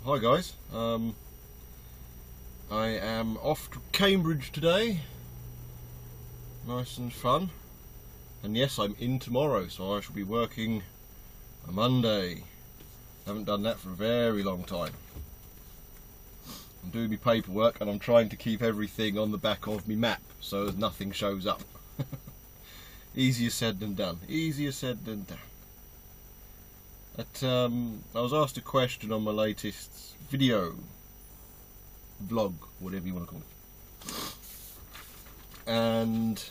Hi guys, I am off to Cambridge today, nice and fun, and yes, I'm in tomorrow, so I shall be working a Monday. Haven't done that for a very long time. I'm doing my paperwork and I'm trying to keep everything on the back of my map so that nothing shows up. Easier said than done, easier said than done. I was asked a question on my latest video, vlog, whatever you want to call it, and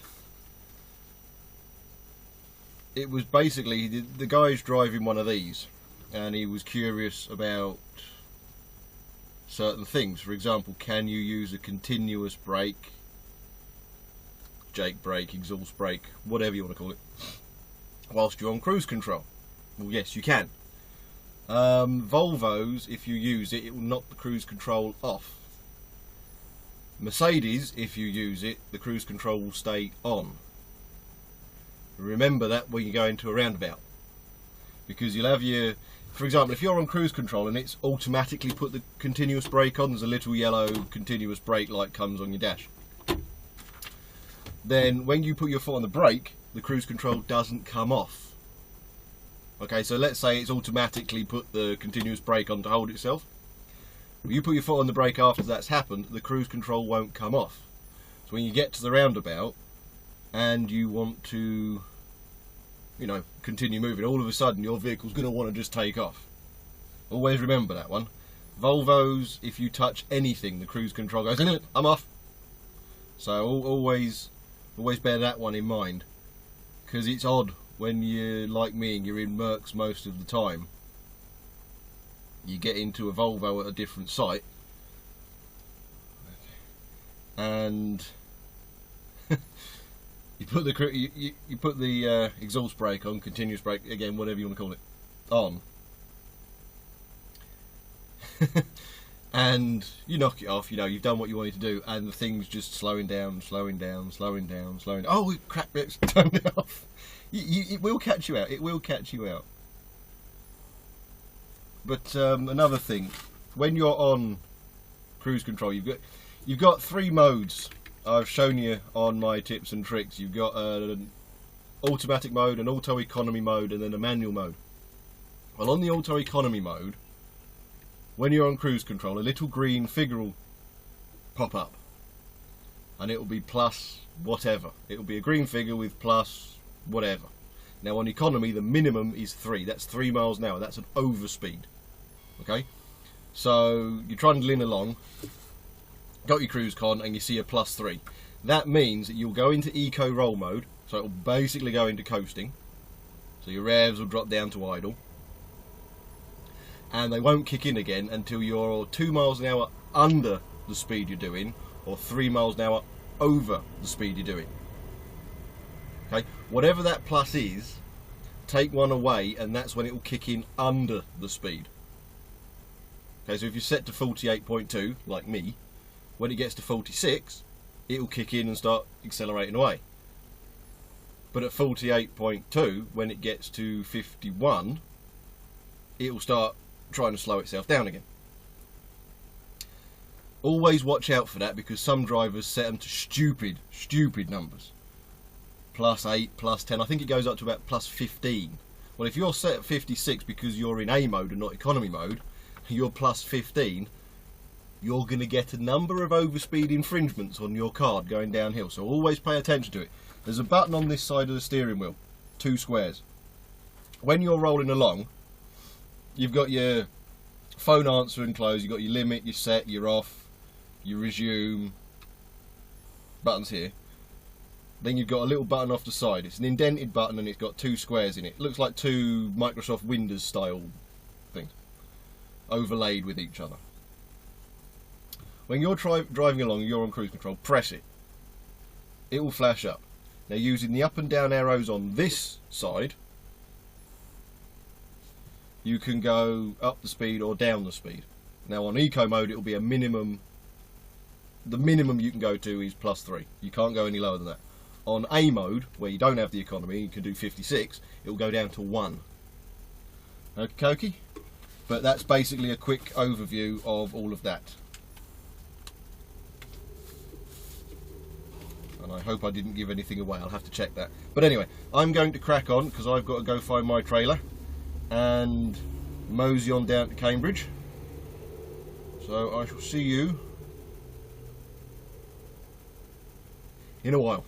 it was basically the guy's driving one of these and he was curious about certain things. For example, can you use a continuous brake, Jake brake, exhaust brake, whatever you want to call it, whilst you're on cruise control? Well, yes, you can. Volvos, if you use it, it will knock the cruise control off. Mercedes, if you use it, the cruise control will stay on. Remember that when you go into a roundabout, because you'll have your, for example, if you're on cruise control and it's automatically put the continuous brake on, there's a little yellow continuous brake light comes on your dash. Then when you put your foot on the brake, the cruise control doesn't come off. Okay, so let's say it's automatically put the continuous brake on to hold itself. When you put your foot on the brake after that's happened, the cruise control won't come off. So when you get to the roundabout and you want to, you know, continue moving, all of a sudden your vehicle's going to want to just take off. Always remember that one. Volvos, if you touch anything, the cruise control goes, I'm off. So always bear that one in mind, because it's odd when you're like me and you're in Mercs most of the time. You get into a Volvo at a different site and you put the exhaust brake on, continuous brake, again, whatever you want to call it, on, and you knock it off. You know, you've done what you wanted to do, and the thing's just slowing down. Oh, crap! It's turned it off. It will catch you out. It will catch you out. But another thing, when you're on cruise control, you've got three modes. I've shown you on my tips and tricks. You've got an automatic mode, an auto economy mode, and then a manual mode. Well, on the auto economy mode, when you're on cruise control, a little green figure will pop up, and it will be plus whatever. It will be a green figure with plus whatever. Now on economy, the minimum is 3. That's 3 miles an hour. That's an overspeed. Okay, so you're trundling along, got your cruise con, and you see a +3. That means that you'll go into eco roll mode, so it will basically go into coasting. So your revs will drop down to idle, and they won't kick in again until you're 2 miles an hour under the speed you're doing, or 3 miles an hour over the speed you're doing. Okay, whatever that plus is, take one away and that's when it will kick in under the speed. Okay, so if you're set to 48.2, like me, when it gets to 46, it will kick in and start accelerating away. But at 48.2, when it gets to 51, it will start trying to slow itself down again. Always watch out for that, because some drivers set them to stupid numbers. +8, +10, I think it goes up to about +15. Well, if you're set at 56 because you're in A mode and not economy mode, you're +15, you're going to get a number of overspeed infringements on your card going downhill. So always pay attention to it. There's a button on this side of the steering wheel, 2 squares. When you're rolling along, you've got your phone answer and close, you've got your limit, your set, your off, your resume, buttons here. Then you've got a little button off the side. It's an indented button and it's got 2 squares in it. It looks like 2 Microsoft Windows style things overlaid with each other. When you're driving along, you're on cruise control, press it. It will flash up. Now, using the up and down arrows on this side, you can go up the speed or down the speed. Now on eco mode, it will be a minimum. The minimum you can go to is +3. You can't go any lower than that. On A mode, where you don't have the economy, you can do 56, it will go down to 1. Okay. But that's basically a quick overview of all of that. And I hope I didn't give anything away. I'll have to check that. But anyway, I'm going to crack on because I've got to go find my trailer and mosey on down to Cambridge. So I shall see you in a while.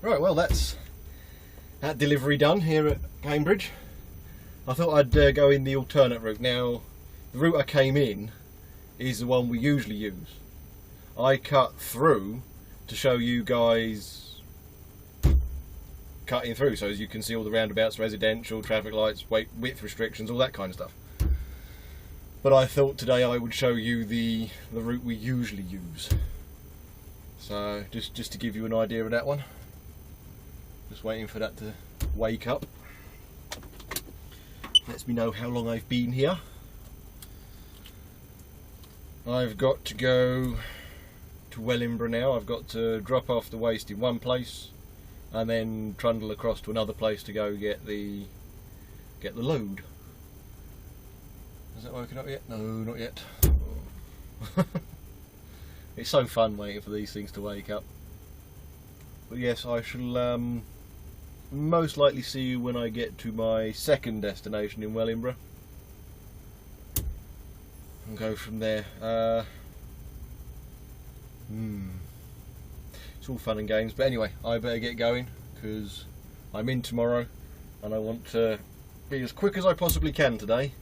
Right, well that's that delivery done here at Cambridge. I thought I'd go in the alternate route. Now, the route I came in is the one we usually use. I cut through to show you guys cutting through, so as you can see all the roundabouts, residential, traffic lights, width restrictions, all that kind of stuff. But I thought today I would show you the route we usually use. So just to give you an idea of that one. Just waiting for that to wake up. Lets me know how long I've been here. I've got to go to Wellingborough now. I've got to drop off the waste in one place and then trundle across to another place to go get the load. Has that woken up yet? No, not yet. Oh. It's so fun waiting for these things to wake up. But yes, I shall most likely see you when I get to my second destination in Wellingborough and go from there. It's all fun and games, but anyway, I better get going because I'm in tomorrow and I want to be as quick as I possibly can today,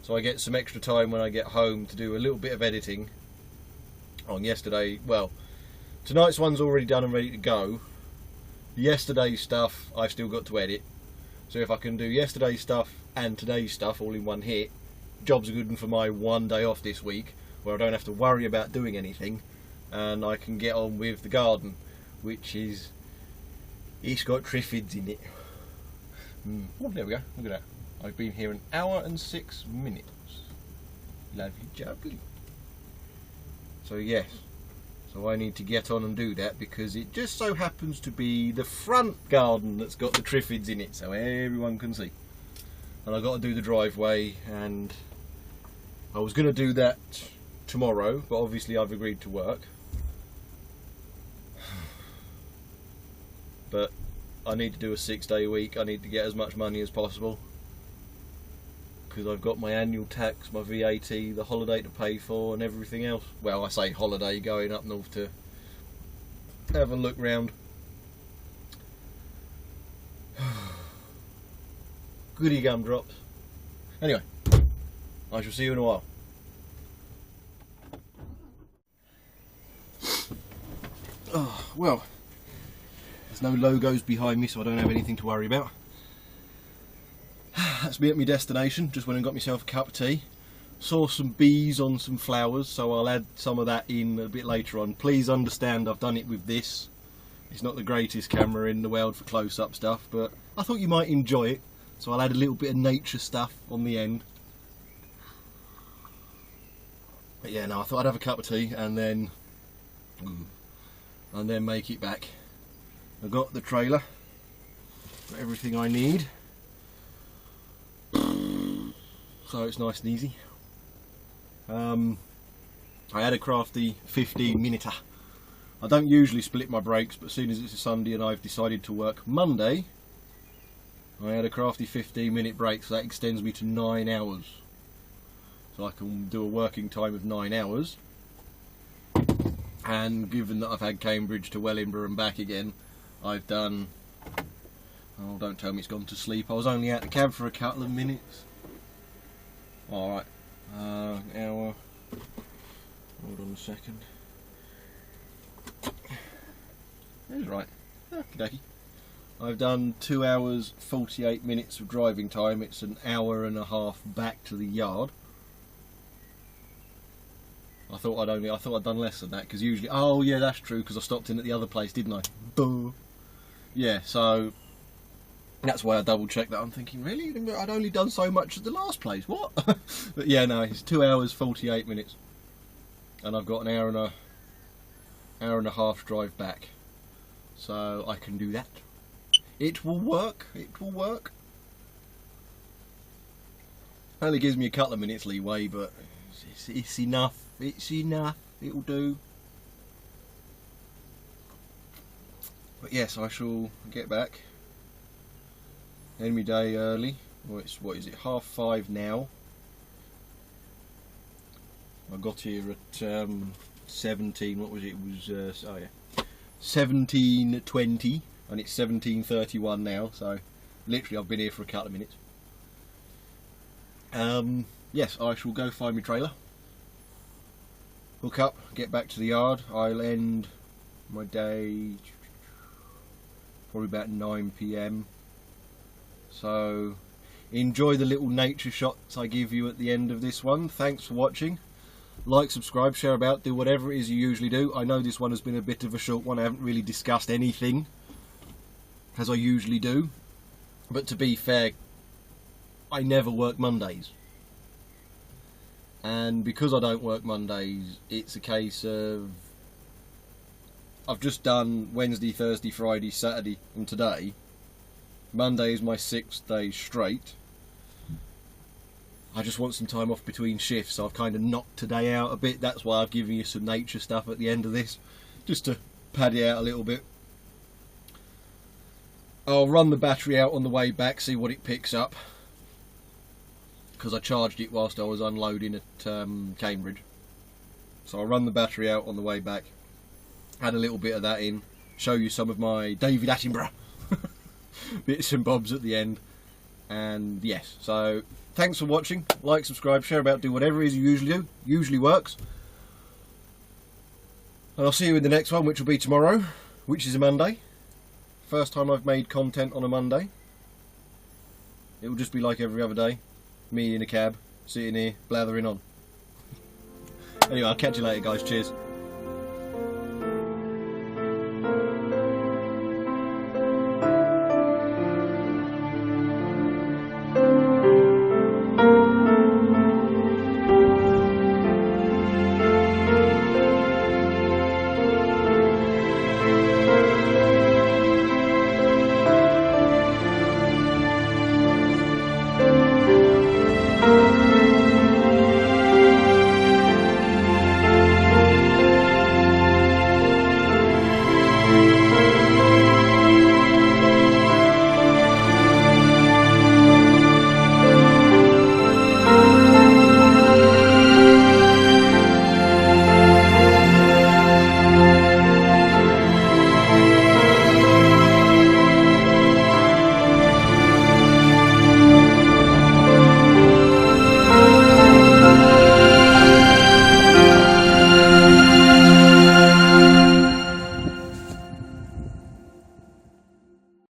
so I get some extra time when I get home to do a little bit of editing on yesterday. Well, tonight's one's already done and ready to go. Yesterday's stuff I've still got to edit, so if I can do yesterday's stuff and today's stuff all in one hit, job's good for my one day off this week where I don't have to worry about doing anything and I can get on with the garden, which is, it's got triffids in it. Oh, there we go, look at that. I've been here an hour and 6 minutes. Lovely jubbly. So yes, so I need to get on and do that because it just so happens to be the front garden that's got the triffids in it, so everyone can see. And I've got to do the driveway, and I was going to do that tomorrow, but obviously I've agreed to work. But I need to do a 6-day week. I need to get as much money as possible because I've got my annual tax, my VAT, the holiday to pay for and everything else. Well, I say holiday, going up north to have a look round. Goody gumdrops. Anyway, I shall see you in a while. Oh, well, there's no logos behind me, so I don't have anything to worry about. That's me at my destination. Just went and got myself a cup of tea. Saw some bees on some flowers, so I'll add some of that in a bit later on. Please understand I've done it with this. It's not the greatest camera in the world for close-up stuff, but I thought you might enjoy it, so I'll add a little bit of nature stuff on the end. But yeah, no, I thought I'd have a cup of tea and then make it back. I've got the trailer, got everything I need, so it's nice and easy. I had a crafty 15-minute. I don't usually split my breaks, but as soon as it's a Sunday and I've decided to work Monday, I had a crafty 15-minute break, so that extends me to 9 hours. So I can do a working time of 9 hours. And given that I've had Cambridge to Wellingborough and back again, I've done... Oh, don't tell me it's gone to sleep. I was only out the cab for a couple of minutes. Alright. Hour... Hold on a second. That's right. Okey-dokey. I've done 2 hours 48 minutes of driving time. It's an hour and a half back to the yard. I thought I'd done less than that because usually. Oh yeah, that's true because I stopped in at the other place, didn't I? Boo. Yeah, so that's why I double checked that. I'm thinking, really, I'd only done so much at the last place. What? But yeah, no, it's 2 hours 48 minutes, and I've got an hour and a half drive back, so I can do that. It will work. It will work. Only gives me a couple of minutes leeway, but it's enough. It's enough. It'll do. But yes, I shall get back. End my day early. Well, it's, what is it? 5:30 now. I got here at 17. What was it? It was 17:20. and it's 17:31 now, so literally I've been here for a couple of minutes. Yes, I shall go find my trailer, hook up, get back to the yard. I'll end my day probably about 9 PM. So enjoy the little nature shots I give you at the end of this one. Thanks for watching. Like, subscribe, share about, do whatever it is you usually do. I know this one has been a bit of a short one. I haven't really discussed anything as I usually do, but to be fair, I never work Mondays, and because I don't work Mondays, it's a case of I've just done Wednesday, Thursday, Friday, Saturday and today. Monday is my 6th day straight. I just want some time off between shifts, so I've kind of knocked today out a bit. That's why I've given you some nature stuff at the end of this, just to pad it out a little bit. I'll run the battery out on the way back, see what it picks up, because I charged it whilst I was unloading at Cambridge. So I'll run the battery out on the way back, add a little bit of that in, show you some of my David Attenborough bits and bobs at the end. And yes, so thanks for watching. Like, subscribe, share about, do whatever it is you usually do. Usually works. And I'll see you in the next one, which will be tomorrow, which is a Monday. First time I've made content on a Monday. It will just be like every other day. Me in a cab, sitting here, blathering on. Anyway, I'll catch you later, guys. Cheers.